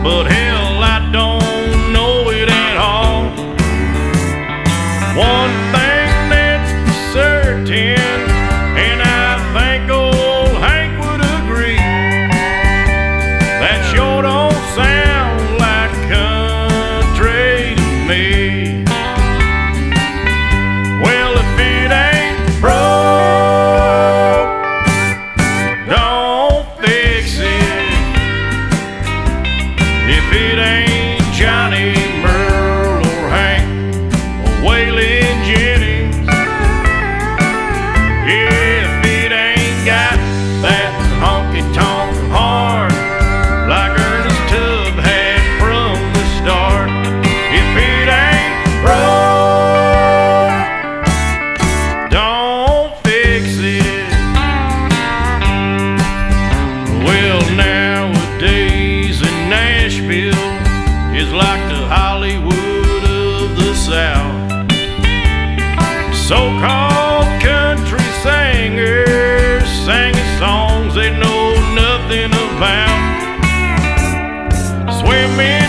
but hell, I don't know it at all. One thing that's certain, and I think old Hank would agree, that sure don't sound like country to me. Well, if it ain't broke, don't fix it. If it ain't Johnny, Merle, or Hank, or Waylon Jennings, if it ain't got that honky-tonk horn like Ernest Tubb had from the start, if it ain't broke, don't fix it. Well, nowadays in Nashville is like the Hollywood of the South. So-called country singers singing songs they know nothing about. Swimming